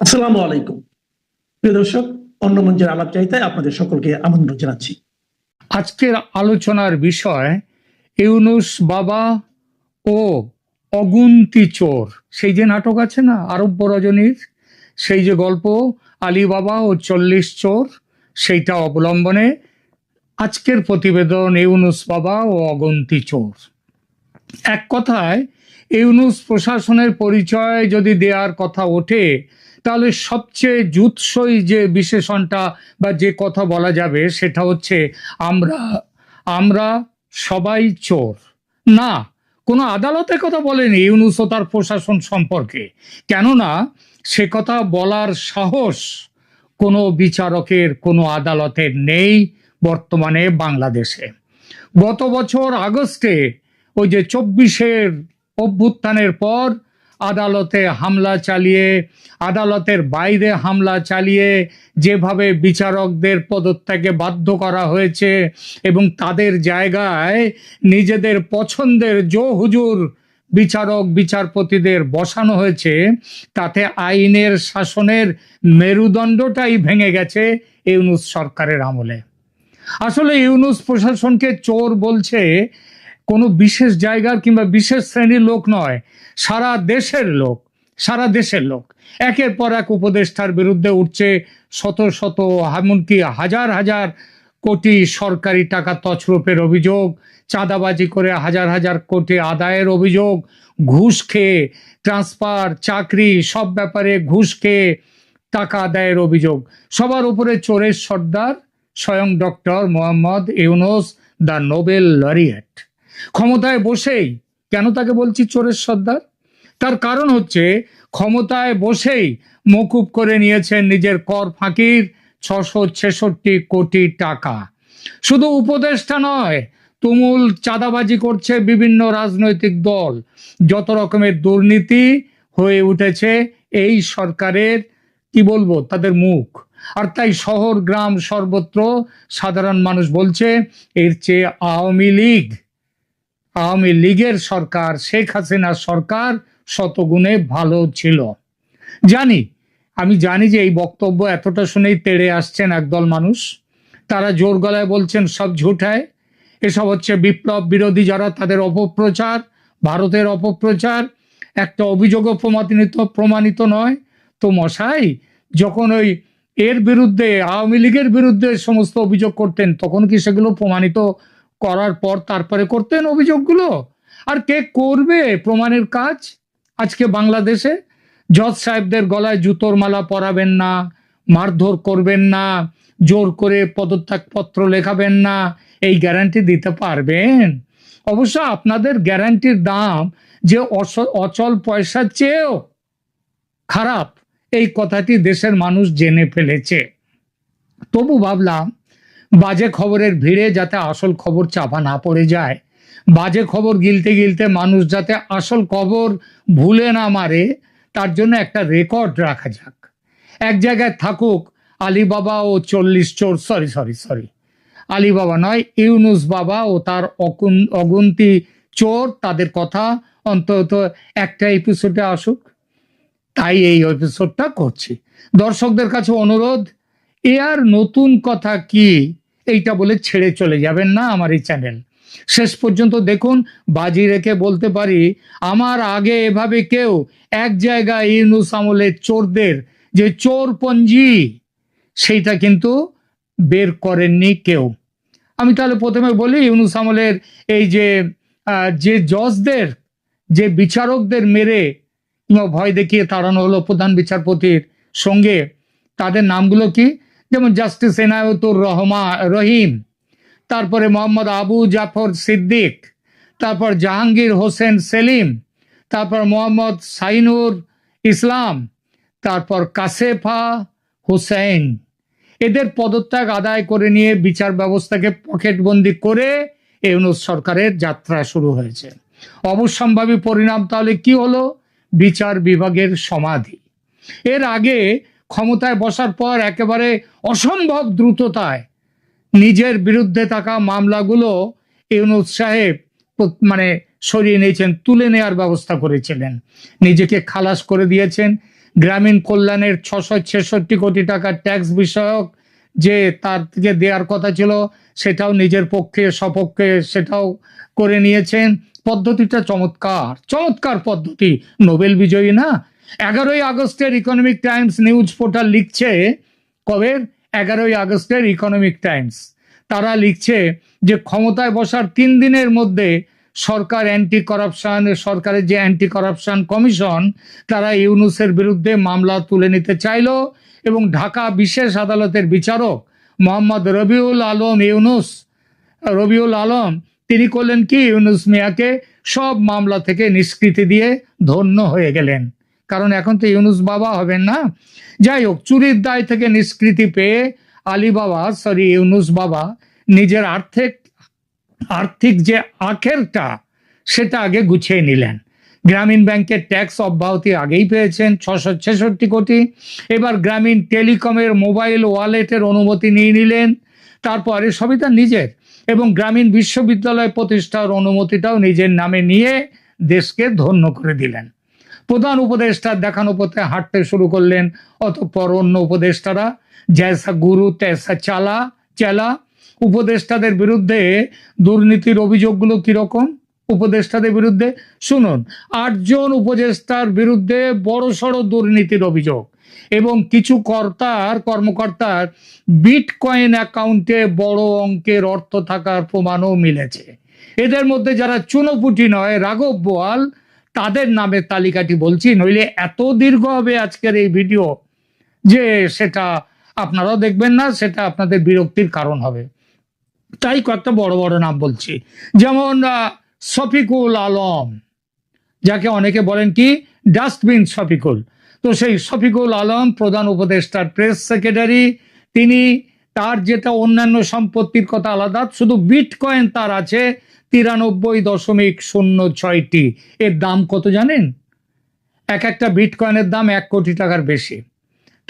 আসসালামু আলাইকুম। প্রিয় দর্শক, অন্য মঞ্চের আলাপচারিতায় আপনাদের সকলকে আমন্ত্রণ জানাচ্ছি। আজকের আলোচনার বিষয় ইউনুস বাবা ও অগুন্তি চোর। সেই যে নাটক আছে না আরব্য রজনীর, সেই যে গল্প আলী বাবা ও 40 চোর, সেইটা অবলম্বনে আজকের প্রতিবেদন ইউনুস বাবা ও অগুন্তি চোর। এক কথায় ইউনুস প্রশাসনের পরিচয় যদি দেওয়ার কথা ওঠে, তাহলে সবচেয়ে জুৎসই যে বিশেষণটা বা যে কথা বলা যাবে সেটা হচ্ছে আমরা আমরা সবাই চোর। না, কোনো আদালতের কথা বলেনি ইউনুস ও তার প্রশাসন সম্পর্কে, কেননা সে কথা বলার সাহস কোনো বিচারকের, কোনো আদালতের নেই বর্তমানে বাংলাদেশে। গত বছর আগস্টে ওই যে 24-এর অভ্যুত্থানের পর আদালতে হামলা চালিয়ে, আদালতের বাইরে হামলা চালিয়ে যেভাবে বিচারকদের পদত্যাগে বাধ্য করা হয়েছে এবং তাদের জায়গায় নিজেদের পছন্দের জো হুজুর বিচারক বিচারপতিদের বসানো হয়েছে, তাতে আইনের শাসনের মেরুদণ্ডটাই ভেঙে গেছে ইউনূস সরকারের আমলে। আসলে ইউনূস প্রশাসনকে চোর বলছে কোনো বিশেষ জায়গার কিংবা বিশেষ শ্রেণীর লোক নয়, সারা দেশের লোক। সারা দেশের লোক একের পর এক উপদেষ্টার বিরুদ্ধে উঠছে শত শত, এমনকি হাজার হাজার কোটি সরকারি টাকা তছরূপের অভিযোগ, চাঁদাবাজি করে হাজার হাজার কোটি আদায়ের অভিযোগ, ঘুষ খেয়ে ট্রান্সফার, চাকরি সব ব্যাপারে ঘুষ খেয়ে টাকা আদায়ের অভিযোগ। সবার উপরে চোরের সর্দার স্বয়ং doctor Mohammad Yunus, the Nobel laureate. ক্ষমতায় বসেই, কেন তাকে বলছি চোরের সর্দার? তার কারণ হচ্ছে ক্ষমতায় বসেই মকুব করে নিয়েছেন নিজের কর ফাঁকির 666 কোটি টাকা। শুধু উপদেষ্টা নয়, তুমুল চাঁদাবাজি করছে বিভিন্ন রাজনৈতিক দল। যত রকমের দুর্নীতি হয়ে উঠেছে এই সরকারের, কি বলবো, তাদের মুখ। আর তাই শহর গ্রাম সর্বত্র সাধারণ মানুষ বলছে এর চেয়ে আওয়ামী লীগের সরকার, শেখ হাসিনার সরকার শতগুণে ভালো ছিল। আমি জানি যে এই বক্তব্য এতটা শুনেই তেড়ে আসছেন একদল মানুষ। তারা জোর গলায় বলছেন সব ঝুঠায়, এসব হচ্ছে বিপ্লব বিরোধী যারা, তাদের অপপ্রচার, ভারতের অপপ্রচার। একটা অভিযোগও প্রমাণিত নয়। তো মশাই, যখন ওই এর বিরুদ্ধে, আওয়ামী লীগের বিরুদ্ধে সমস্ত অভিযোগ করতেন, তখন কি সেগুলো প্রমাণিত করার পর তারপরে করতেন অভিযোগগুলো? আর কে করবে প্রমাণের কাজ আজকে বাংলাদেশে? জজ সাহেবদের গলায় জুতোর মালা পরাবেন না, মারধর করবেন না, জোর করে পদত্যাগপত্র লেখাবেন না, এই গ্যারান্টি দিতে পারবেন? অবশ্য আপনাদের গ্যারান্টির দাম যে অচল পয়সার চেয়েও খারাপ, এই কথাটি দেশের মানুষ জেনে ফেলেছে। তবু ভাবলাম বাজে খবরের ভিড়ে যাতে আসল খবর চাপা না পড়ে যায়, বাজে খবর গিলতে গিলতে মানুষ যাতে আসল খবর ভুলে না মারে, তার জন্য একটা রেকর্ড রাখা যাক। এক জায়গায় থাকুক আলী বাবা ও 40 চোর, সরি আলী বাবা নয়, ইউনূস বাবা ও তার অগুন্তি চোর, তাদের কথা অন্তত একটা এপিসোডে আসুক। তাই এই এপিসোডটা করছি। দর্শকদের কাছে অনুরোধ, এ আর নতুন কথা কি এইটা বলে ছেড়ে চলে যাবেন না আমার এই চ্যানেল। শেষ পর্যন্ত দেখুন। বাজি রেখে বলতে পারি, আমার আগে এভাবে কেউ এক জায়গায় ইউনূস আমলের চোরদের যে চোরপঞ্জি, সেইটা কিন্তু বের করেননি কেউ। আমি তাহলে প্রথমে বলি, ইউনূস আমলের এই যে জজদের, যে বিচারকদের মেরে কিংবা ভয় দেখিয়ে তাড়ানো হলো প্রধান বিচারপতির সঙ্গে, তাদের নামগুলো কি? যেমন জাস্টিস এনায়েতুর রহিম, তারপরে মোহাম্মদ আবু জাফর সিদ্দিক, তারপর জাহাঙ্গীর হোসেন সেলিম, তারপর মোহাম্মদ সাইনুর ইসলাম, তারপর কাশেফা হুসাইন। এদের পদত্যাগ আদায় করে নিয়ে বিচার ব্যবস্থাকে পকেটবন্দি করে ইউনূস সরকারের যাত্রা শুরু হয়েছে। অবশ্যম্ভাবী পরিণাম তাহলে কি হলো? বিচার বিভাগের সমাধি। এর আগে ক্ষমতায় বসার পর একেবারে অসম্ভব দ্রুততায় নিজের বিরুদ্ধে থাকা মামলাগুলো ইউনূস সাহেব সরিয়ে নিয়েছেন, তুলে নেওয়ার ব্যবস্থা করেছিলেন, নিজেকে খালাস করে দিয়েছেন, গ্রামীণ কল্যাণের 666 কোটি টাকার ট্যাক্স বিষয়ক যে তার থেকে দেওয়ার কথা ছিল সেটাও নিজের পক্ষে সপক্ষে সেটাও করে নিয়েছেন। পদ্ধতিটা চমৎকার, চমৎকার পদ্ধতি, নোবেল বিজয়ী না? 11ই আগস্টের ইকোনমিক টাইমস নিউজ পোর্টাল লিখছে, কবে? 11ই আগস্টের ইকোনমিক টাইমস তারা লিখছে যে ক্ষমতায় বসার 3 দিনের মধ্যে সরকার সরকারের যে অ্যান্টি কারাপশন কমিশন তারা ইউনূসের বিরুদ্ধে মামলা তুলে নিতে চাইল এবং ঢাকা বিশেষ আদালতের বিচারক মোহাম্মদ রবিউল আলম তিনি করলেন কি, ইউনূস মিয়াকে সব মামলা থেকে নিষ্কৃতি দিয়ে ধন্য হয়ে গেলেন, কারণ এখন তো ইউনূস বাবা হবেন না। যাই হোক, চুরির দায় থেকে নিষ্কৃতি পেয়ে ইউনূস বাবা নিজের আর্থিক যে আখেরটা সেটা আগে গুছিয়ে নিলেন। গ্রামীণ ব্যাংকের ট্যাক্স অব্যাহতি আগেই পেয়েছেন 666 কোটি। এবার গ্রামীণ টেলিকমের মোবাইল ওয়ালেটের অনুমতি নিয়ে নিলেন, তারপরে সবই তার নিজের, এবং গ্রামীণ বিশ্ববিদ্যালয় প্রতিষ্ঠার অনুমতিটাও নিজের নামে নিয়ে দেশকে ধন্য করে দিলেন। প্রধান উপদেষ্টার দেখানো পথে হাঁটতে শুরু করলেন। অতঃপর অন্য উপদেষ্টারা জৈসা গুরু তৈসা চেলা। উপদেষ্টাদের বিরুদ্ধে দুর্নীতির অভিযোগগুলো কিরকম? উপদেষ্টাদের বিরুদ্ধে শুনুন, 8 জন উপদেষ্টার বিরুদ্ধে বড়সড় দুর্নীতির অভিযোগ এবং কিছু কর্মকর্তার বিটকয়েন অ্যাকাউন্টে বড় অঙ্কের অর্থ থাকার প্রমাণও মিলেছে। এদের মধ্যে যারা চুনোপুটি নয়, রাঘব বোয়াল, তাদের নামের তালিকাটি বলছি, নইলে এত দীর্ঘ হবে আজকের এই ভিডিও যে সেটা আপনারাও দেখবেন না, সেটা আপনাদের বিরক্তির কারণ হবে। তাই কয়েকটা বড় বড় নাম বলছি, যেমন শফিকুল আলম, যাকে অনেকে বলেন কি ডাস্টবিন শফিকুল। তো সেই শফিকুল আলম প্রধান উপদেষ্টার প্রেস সেক্রেটারি, তিনি তার যেটা অন্যান্য সম্পত্তির কথা আলাদা, শুধু বিটকয়েন তার আছে 93.06টি। এর দাম কত জানেন? এক একটা বিটকয়েনের দাম 1 কোটি টাকার বেশি।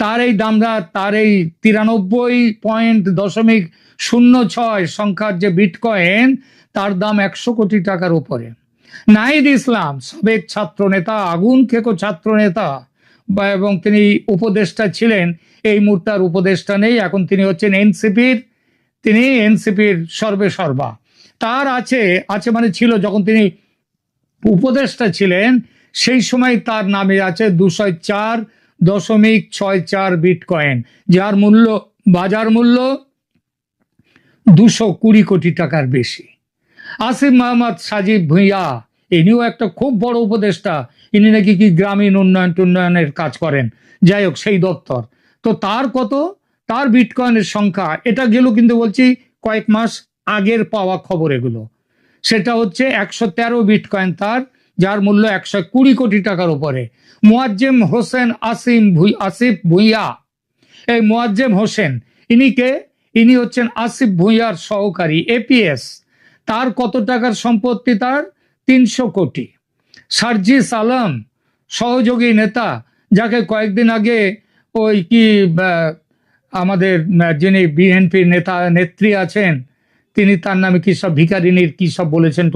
তার এই 93.06 সংখ্যার যে বিটকয়েন, তার দাম 100 কোটি টাকার উপরে। নাহিদ ইসলাম, সাবেক ছাত্র নেতা, আগুন খেকো ছাত্র নেতা, এবং তিনি উপদেষ্টা ছিলেন, এই মুহূর্তে আর উপদেষ্টা নেই, এখন তিনি হচ্ছেন এনসিপির সর্বেসর্বা। তার আছে মানে ছিল, যখন তিনি উপদেষ্টা ছিলেন সেই সময় তার নামে আছে 204.64 বিটকয়েন, যার বাজার মূল্য 220 কোটি টাকার বেশি। আসিফ মোহাম্মদ সাজিব ভুঁইয়া, ইনিও একটা খুব বড় উপদেষ্টা, ইনি নাকি কি গ্রামীণ উন্নয়নের কাজ করেন, যাই হোক সেই দপ্তর। তো তার কত? তার বিটকয়েনের সংখ্যা, এটা গেল কিন্তু বলছি কয়েক মাস আগের পাওয়া খবর এগুলো, সেটা হচ্ছে 113 বিটকয়েন তার, যার মূল্য 120 কোটি টাকার উপরে। মোয়াজ্জেম হোসেন আসিফ ভুঁইয়া, এই মোয়াজ্জেম হোসেন ইনি হচ্ছেন আসিফ ভুঁইয়ার সহকারী এপিএস। তার কত টাকার সম্পত্তি? তার 300 কোটি। সার্জিস আলম, সহযোগী নেতা, যাকে কয়েকদিন আগে ওই কি আমাদের যিনি বিএনপি নেত্রী আছেন, তিনি তার নামে কি সব ভিখারিনীর কি সব বলেছেন,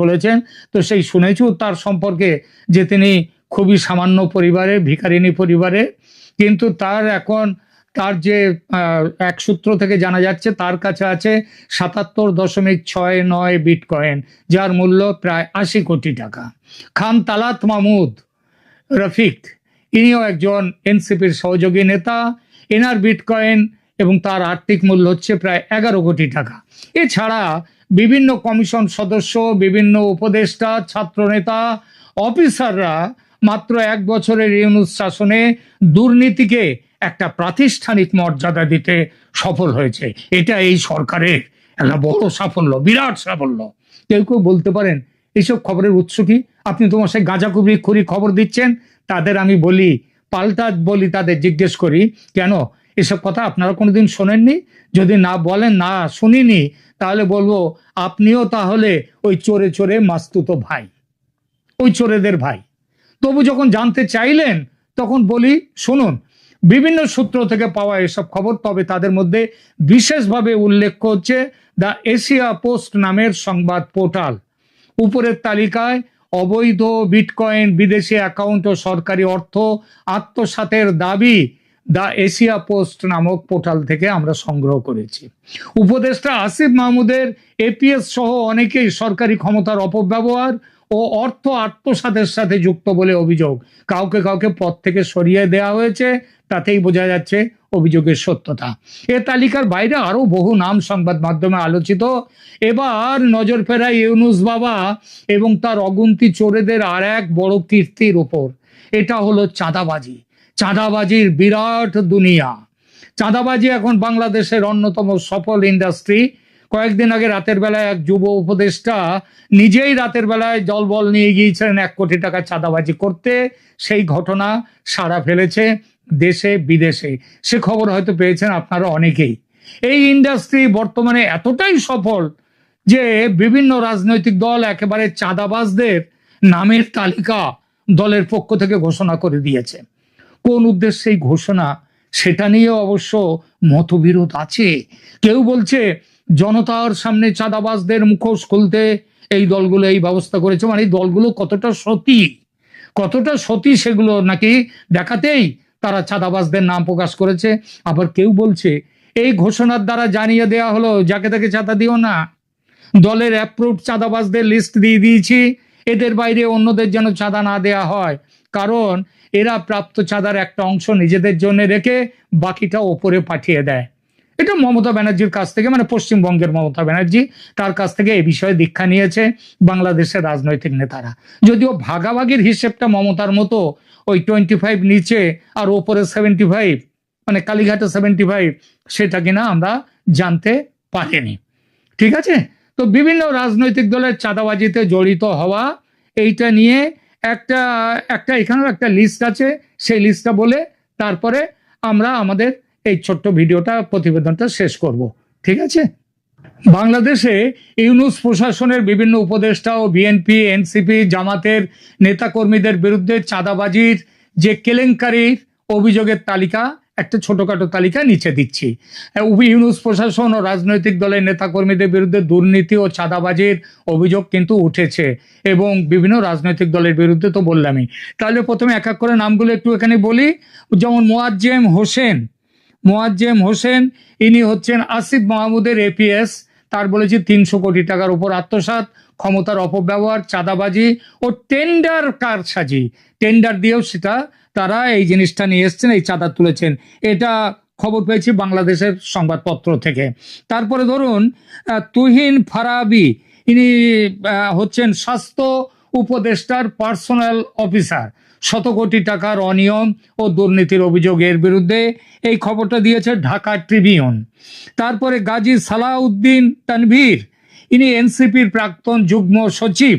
তো সেই শুনেছি তার সম্পর্কে যে তিনি খুবই সামান্য পরিবারে, ভিখারিনী পরিবারে, কিন্তু তার যে এক সূত্র থেকে জানা যাচ্ছে তার কাছে আছে 77.69 বিটকয়েন, যার মূল্য প্রায় 80 কোটি টাকা। খান তালাত মাহমুদ রফিক, ইনিও একজন এনসিপির সহযোগী নেতা, এনার বিটকয়েন এবং তার আর্থিক মূল্য হচ্ছে প্রায় 11 কোটি টাকা। এছাড়া বিভিন্ন কমিশন সদস্য, বিভিন্ন উপদেষ্টা, ছাত্রনেতা, অফিসাররা মাত্র 1 বছরের ইউনূস শাসনে দুর্নীতিকে একটা প্রাতিষ্ঠানিক মর্যাদা দিতে সফল হয়েছে। এটা এই সরকারের একটা বড় সাফল্য, বিরাট সাফল্য। কেউ বলতে পারেন এইসব খবরের উৎস কি? আপনি তোমার সেই গাঁজাখুরি খবর দিচ্ছেন, তাদের আমি বলি তাদের জিজ্ঞেস করি, কেন এসব কথা আপনারা কোনোদিন শোনেননি? যদি না বলেন না শুনিনি, তাহলে বলবো আপনিও তাহলে ওই চোরে মাস্তুতো ভাই, ওই চোরেদের ভাই। তবু যখন জানতে চাইলেন তখন বলি, শুনুন, বিভিন্ন সূত্র থেকে পাওয়া এসব খবর, তবে তাদের মধ্যে বিশেষভাবে উল্লেখ হচ্ছে দ্য এশিয়া পোস্ট নামের সংবাদ পোর্টাল। উপরের তালিকায় অবৈধ বিটকয়েন, বিদেশি অ্যাকাউন্ট ও সরকারি অর্থ আত্মসাতের দাবি দ্য এশিয়া পোস্ট নামক পোর্টাল থেকে আমরা সংগ্রহ করেছি। উপদেষ্টা আসিফ মাহমুদের এপিএস সহ অনেকেই সরকারি ক্ষমতার অপব্যবহার ও অর্থ আত্মসাতের সাথে যুক্ত বলে অভিযোগ। কাউকে কাউকে পদ থেকে সরিয়ে দেওয়া হয়েছে, তাতেই বোঝা যাচ্ছে অভিযোগের সত্যতা। এ তালিকার বাইরে আরো বহু নাম সংবাদ মাধ্যমে আলোচিত। এবার নজর ফেরায় ইউনুস বাবা এবং তার অগুন্তি চোরেদের আর এক বড় কীর্তির উপর। এটা হলো চাঁদাবাজি। চাঁদাবাজির বিরাট দুনিয়া। চাঁদাবাজি এখন বাংলাদেশের অন্যতম সফল ইন্ডাস্ট্রি। কয়েকদিন আগে রাতের বেলায় এক যুব উপদেষ্টা নিজেই রাতের বেলায় জলবল নিয়ে গিয়েছিলেন 1 কোটি টাকা চাঁদাবাজি করতে। সেই ঘটনা সাড়া ফেলেছে দেশে বিদেশে। সে খবর হয়তো পেয়েছেন আপনারা অনেকেই। এই ইন্ডাস্ট্রি বর্তমানে এতটাই সফল যে বিভিন্ন রাজনৈতিক দল একেবারে চাঁদাবাজদের নামের তালিকা দলের পক্ষ থেকে ঘোষণা করে দিয়েছে। কোন উদ্দেশ্যে এই ঘোষণা সেটা নিয়ে অবশ্য মতবিরোধ আছে। কেউ বলছে জনতার সামনে চাঁদাবাজদের মুখোশ খুলতে এই দলগুলো এই ব্যবস্থা করেছে, মানে এই দলগুলো কতটা সতী সেগুলো নাকি দেখাতেই তারা চাঁদাবাজদের নাম প্রকাশ করেছে। আবার কেউ বলছে এই ঘোষণার দ্বারা জানিয়ে দেওয়া হলো যাকে তাকে চাঁদা দিও না, দলের অ্যাপ্রুভড চাঁদাবাজদের লিস্ট দিয়ে দিয়েছি, এদের বাইরে অন্যদের যেন চাঁদা না দেয়া হয়, কারণ এরা প্রাপ্ত চাঁদার একটা অংশ নিজেদের জন্য রেখে বাকিটা ওপরে পাঠিয়ে দেয়। এটা মমতা ব্যানার্জির কাছ থেকে, মানে পশ্চিমবঙ্গের মমতা ব্যানার্জি, তার কাছ থেকে এই বিষয়ে দীক্ষা নিয়েছে বাংলাদেশের রাজনৈতিক নেতারা। যদিও ভাগাভাগির হিসেবটা মমতার মতো ওই 25 নিচে আর ওপরে 75, মানে কালীঘাটে 75, সেটা কিনা আমরা জানতে পারিনি। ঠিক আছে, তো বিভিন্ন রাজনৈতিক দলের চাঁদাবাজিতে জড়িত হওয়া এইটা নিয়ে একটা এখানেও একটা লিস্ট আছে। সেই লিস্টটা বলে তারপরে আমরা আমাদের এই ছোট্ট ভিডিওটা, প্রতিবেদনটা শেষ করব। ঠিক আছে, বাংলাদেশে ইউনূস প্রশাসনের বিভিন্ন উপদেষ্টা ও বিএনপি, এনসিপি, জামাতের নেতাকর্মীদের বিরুদ্ধে চাঁদাবাজির যে কেলেঙ্কারির অভিযোগের তালিকা, একটা ছোটখাটো তালিকা নিচে দিচ্ছি। ইউনূস প্রশাসন ও রাজনৈতিক দলের নেতাকর্মীদের বিরুদ্ধে দুর্নীতি ও চাঁদাবাজির অভিযোগ কিন্তু উঠেছে, এবং বিভিন্ন রাজনৈতিক দলের বিরুদ্ধে তো বললামই। তাহলে প্রথমে এক এক করে নামগুলো একটু এখানে বলি। যেমন মোয়াজ্জেম হোসেন, ইনি হচ্ছেন আসিফ মাহমুদের এপিএস। তার বলেছি 300 কোটি টাকার উপর আত্মসাৎ, ক্ষমতার অপব্যবহার, চাঁদাবাজি ও টেন্ডার কারসাজি। টেন্ডার দিয়েও সেটা তারা এই জিনিসটা নিয়ে এসছেন, এই চাঁদা তুলেছেন। এটা খবর পেয়েছি বাংলাদেশের সংবাদপত্র থেকে। তারপরে ধরুন তুহিন ফারাবি, ইনি হচ্ছেন স্বাস্থ্য উপদেষ্টার পার্সোনাল অফিসার। 100 কোটি টাকার অনিয়ম ও দুর্নীতির অভিযোগের বিরুদ্ধে এই খবরটা দিয়েছে ঢাকা ট্রিবিউন। তারপরে গাজী সালাউদ্দিন তানভীর, ইনি এনসিপির প্রাক্তন যুগ্ম সচিব।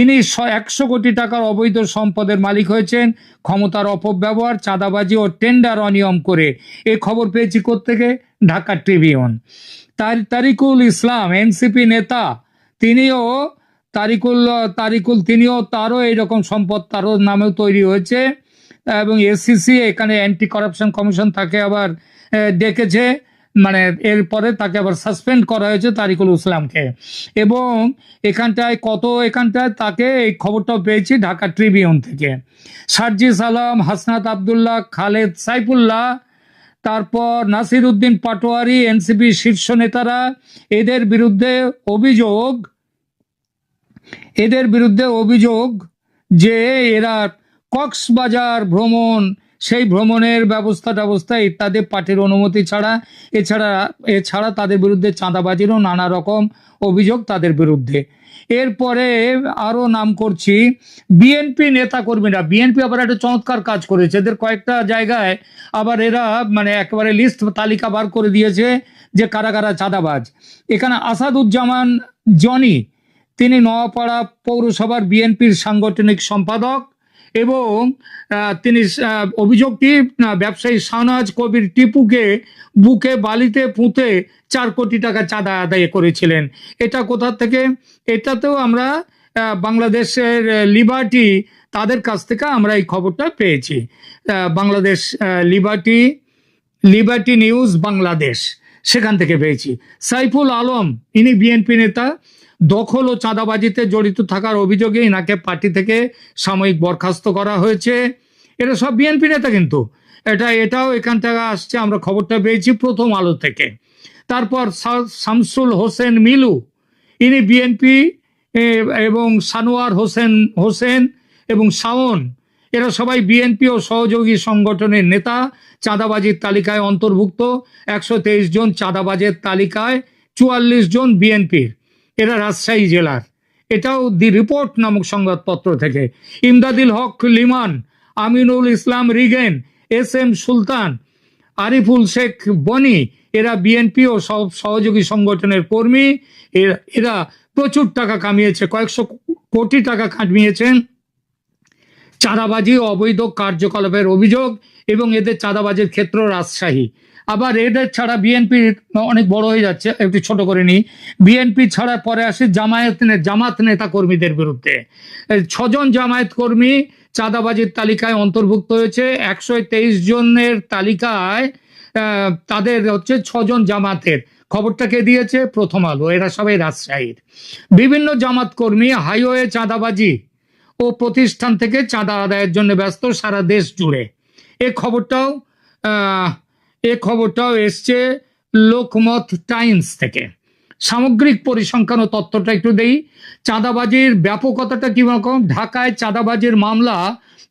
ইনি 100 কোটি টাকার অবৈধ সম্পদের মালিক হয়েছেন ক্ষমতার অপব্যবহার, চাঁদাবাজি ও টেন্ডার অনিয়ম করে। এই খবর পেয়েছি কোত্থেকে? ঢাকা ট্রিবিউন। তারিকুল ইসলাম, এনসিপি নেতা, তিনিও তারও এইরকম সম্পদ তারও নামেও তৈরি হয়েছে, এবং এসিসি এখানে অ্যান্টি কারাপশন কমিশন তাকে আবার ডেকেছে, মানে এরপরে তাকে আবার সাসপেন্ড করা হয়েছে তারিকুল ইসলামকে। এবং এখানটায় তাকে এই খবরটাও পেয়েছি ঢাকা ট্রিবিউন থেকে। সার্জিস আলম, হাসনাত আবদুল্লাহ, খালেদ সাইফুল্লাহ, তারপর নাসির উদ্দিন পাটোয়ারি, এনসিপি শীর্ষ নেতারা, এদের বিরুদ্ধে অভিযোগ যে এরা কক্সবাজার ভ্রমণ, সেই ভ্রমণের ব্যবস্থা ইত্যাদি পার্টির অনুমতি এছাড়া তাদের বিরুদ্ধে চাঁদাবাজিরও নানা রকম অভিযোগ তাদের বিরুদ্ধে। এরপরে আরো নাম করছি বিএনপি নেতাকর্মীরা। বিএনপি আবার একটা চমৎকার কাজ করেছে, এদের কয়েকটা জায়গায় আবার এরা মানে একেবারে লিস্ট তালিকা বার করে দিয়েছে যে কারা কারা চাঁদাবাজ। এখানে আসাদুজ্জামান জনি, তিনি নোয়াপাড়া পৌরসভার বিএনপির সাংগঠনিক সম্পাদক, এবং তিনি অভিযোগটি ব্যবসায়ী শাহনাজ কবির টিপুকে বুকে বালিতে পুঁতে 4 কোটি টাকা চাঁদা আদায় করেছিলেন। এটা কোথা থেকে? এটাতেও আমরা বাংলাদেশের লিবার্টি, তাদের কাছ থেকে আমরা এই খবরটা পেয়েছি। বাংলাদেশ লিবার্টি নিউজ বাংলাদেশ, সেখান থেকে পেয়েছি। সাইফুল আলম, ইনি বিএনপি নেতা, দখল ও চাঁদাবাজিতে জড়িত থাকার অভিযোগে ইনাকে পার্টি থেকে সাময়িক বরখাস্ত করা হয়েছে। এরা সব বিএনপি নেতা, কিন্তু এটাও এখান থেকে আসছে, আমরা খবরটা পেয়েছি প্রথম আলো থেকে। তারপর শামসুল হোসেন মিলু, ইনি বিএনপি, এবং সানোয়ার হোসেন এবং শাওন, এরা সবাই বিএনপি ও সহযোগী সংগঠনের নেতা, চাঁদাবাজির তালিকায় অন্তর্ভুক্ত। 123 জন চাঁদাবাজের তালিকায় 44 জন বিএনপির, এরা রাজশাহী জেলার। এটাও দি রিপোর্ট নামক সংবাদপত্র থেকে। ইমদাদুল হক লিমান, আমিনুল ইসলাম রিগেন, SM সুলতান, আরিফুল শেখ বনি, এরা বিএনপি ও সহযোগী সংগঠনের কর্মী। এরা প্রচুর টাকা কামিয়েছে, কয়েকশো কোটি টাকা কামিয়েছেন চাঁদাবাজি ও অবৈধ কার্যকলাপের অভিযোগ, এবং এদের চাঁদাবাজির ক্ষেত্র রাজশাহী। আবার এদের ছাড়া বিএনপি অনেক বড় হয়ে যাচ্ছে, একটু ছোট করে নিই। বিএনপি ছাড়া পরে আসে জামাত নেতা কর্মীদের বিরুদ্ধে। 6 জন জামায়াত কর্মী চাঁদাবাজির তালিকায় অন্তর্ভুক্ত হয়েছে। 123 জনের তালিকায় তাদের হচ্ছে 6 জন জামাতের। খবরটাকে দিয়েছে প্রথম আলো। এরা সবাই রাজশাহীর। বিভিন্ন জামাত কর্মী হাইওয়ে চাঁদাবাজি ও প্রতিষ্ঠান থেকে চাঁদা আদায়ের জন্য ব্যস্ত সারা দেশ জুড়ে। এ খবরটাও এসছে লোকমত টাইমস থেকে। সামগ্রিক পরিসংখ্যান ও তথ্যটা একটু দেই। চাঁদাবাজির ব্যাপকতাটা কিরকম? ঢাকায় চাঁদাবাজির মামলা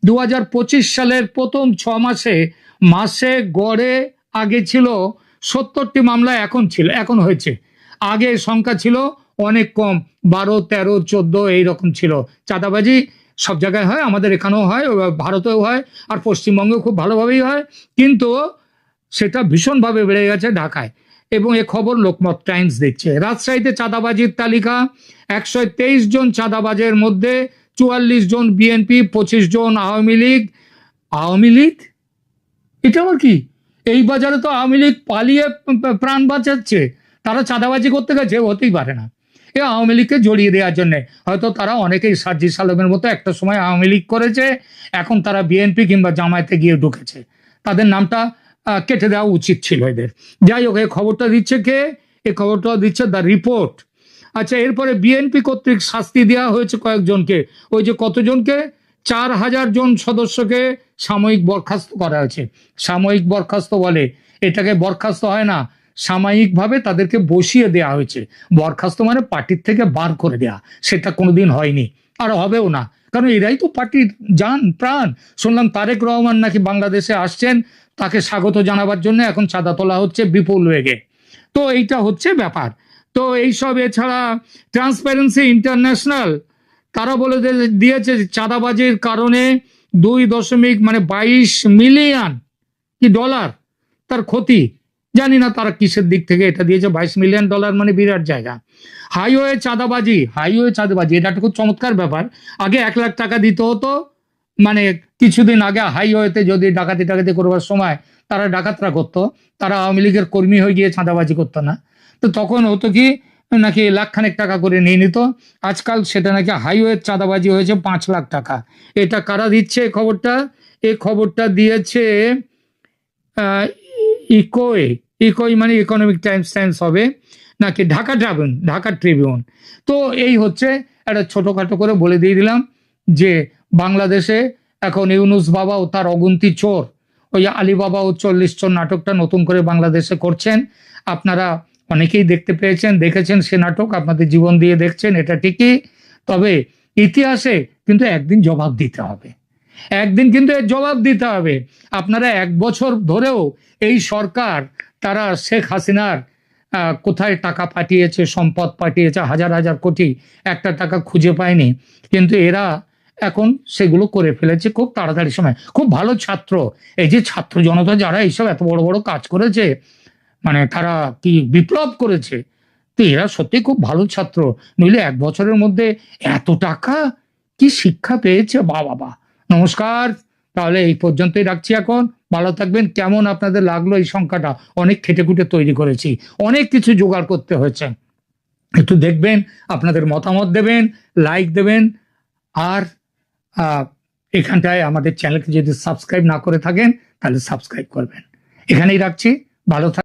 2025 সালের প্রথম 6 মাসে গড়ে আগে ছিল 70টি মামলা, এখন হয়েছে। আগে সংখ্যা ছিল অনেক কম, 12, 13, 14 এইরকম ছিল। চাঁদাবাজি সব জায়গায় হয়, আমাদের এখানেও হয়, ভারতেও হয়, আর পশ্চিমবঙ্গেও খুব ভালোভাবেই হয়, কিন্তু সেটা ভীষণভাবে বেড়ে গেছে ঢাকায়। এবং এ খবর লোকমত টাইমস দিচ্ছে। রাজশাহীতে চাঁদাবাজির তালিকা, 123 জন চাঁদাবাজের মধ্যে 44 জন বিএনপি, 25 জন আওয়ামী লীগ। এটা আবার কি? এই বাজারে তো আওয়ামী লীগ পালিয়ে প্রাণ বাঁচাচ্ছে, তারা চাঁদাবাজি করতে গেছে? হতেই পারে না। এ আওয়ামী লীগকে জড়িয়ে দেওয়ার জন্য হয়তো তারা অনেকেই সার্জিস আলমের মতো একটা সময় আওয়ামী লীগ করেছে, এখন তারা বিএনপি কিংবা জামায়াতে গিয়ে ঢুকেছে, তাদের নামটা কেটে দেওয়া উচিত ছিল এদের। যাই হোক, এই খবরটা দিচ্ছে কে? এই খবরটা দিচ্ছে দ্য রিপোর্ট। আচ্ছা, এরপরে বিএনপি কর্তৃক শাস্তি দেওয়া হয়েছে কয়েকজনকে। ওই যে কতজনকে? 4000 জন সদস্যকে সাময়িক বরখাস্ত করা হয়েছে। সাময়িক বরখাস্ত বলে, এটাকে বরখাস্ত হয় না, সাময়িকভাবে তাদেরকে বসিয়ে দেওয়া হয়েছে। বরখাস্ত মানে পার্টির থেকে বার করে দেওয়া, সেটা কোনোদিন হয়নি, আর হবেও না, কারণ এরাই তো পার্টির জান প্রাণ। শুনলাম তারেক রহমান নাকি বাংলাদেশে আসছেন, তাকে স্বাগত জানাবার জন্য এখন চাঁদা তোলা হচ্ছে বিপুল বেগে। তো এইটা হচ্ছে ব্যাপার। তো এইসব, এছাড়া ট্রান্সপারেন্সি ইন্টারন্যাশনাল তারা বলে দিয়েছে চাঁদাবাজির কারণে 22 মিলিয়ন কি ডলার তার ক্ষতি। জানি না তারা কিসের দিক থেকে এটা দিয়েছে। $22 মিলিয়ন মানে বিরাট জায়গা। হাইওয়ে চাঁদাবাজি, এটা খুব চমৎকার ব্যাপার। আগে 1 লাখ টাকা দিতে হতো, মানে কিছুদিন আগে হাইওয়েতে যদি ডাকাতি করবার সময় তারা ডাকাতরা করতো, তারা আওয়ামী লীগের কর্মী হয়ে গিয়ে চাঁদাবাজি করতো না, তো তখন হতো কি নাকি লাখখানেক টাকা করে নিয়ে নিত। আজকাল সেটা নাকি হাইওয়ে চাঁদাবাজি হয়েছে 5 লাখ টাকা। এটা কারা দিচ্ছে এই খবরটা? এই খবরটা দিয়েছে ইকোই মানে ইকোনমিক টাইমস হবে নাকি ঢাকা ট্রিবিউন। তো এই হচ্ছে একটা ছোটখাটো করে বলে দিয়ে দিলাম যে বাংলাদেশে এখন ইউনুস বাবা ও তার অগুন্তি চোর, ওই আলীবাবা ও 40 চোর নাটকটা নতুন করে বাংলাদেশে করছেন। আপনারা অনেকেই দেখেছেন সে নাটক, আপনাদের জীবন দিয়ে দেখছেন, এটা ঠিকই। তবে ইতিহাসে কিন্তু একদিন জবাব দিতে হবে, কিন্তু এর জবাব দিতে হবে। আপনারা 1 বছর ধরেও এই সরকার, তারা শেখ হাসিনার কোথায় টাকা পাঠিয়েছে, সম্পদ পাঠিয়েছে হাজার হাজার কোটি, একটা টাকা খুঁজে পায়নি, কিন্তু এরা এখন সেগুলো করে ফেলেছে খুব তাড়াতাড়ি সময়। খুব ভালো ছাত্র, এই যে ছাত্র জনতা যারা এইসব এত বড় বড় কাজ করেছে, মানে তারা কি বিপ্লব করেছে, তো এরা সত্যি খুব ভালো ছাত্র। নইলে 1 বছরের মধ্যে এত টাকা কি শিক্ষা পেয়েছে? বাবা। নমস্কার, তাহলে এই পর্যন্তই রাখছি এখন। ভালো থাকবেন। কেমন আপনাদের লাগলো এই সংখ্যাটা? অনেক খেটেখুটে তৈরি করেছি, অনেক কিছু জোগাড় করতে হয়েছে। একটু দেখবেন, আপনাদের মতামত দেবেন, লাইক দেবেন, আর এখানটায় আমাদের চ্যানেলকে যদি সাবস্ক্রাইব না করে থাকেন তাহলে সাবস্ক্রাইব করবেন। এখানেই রাখছি, ভালো থাকবেন।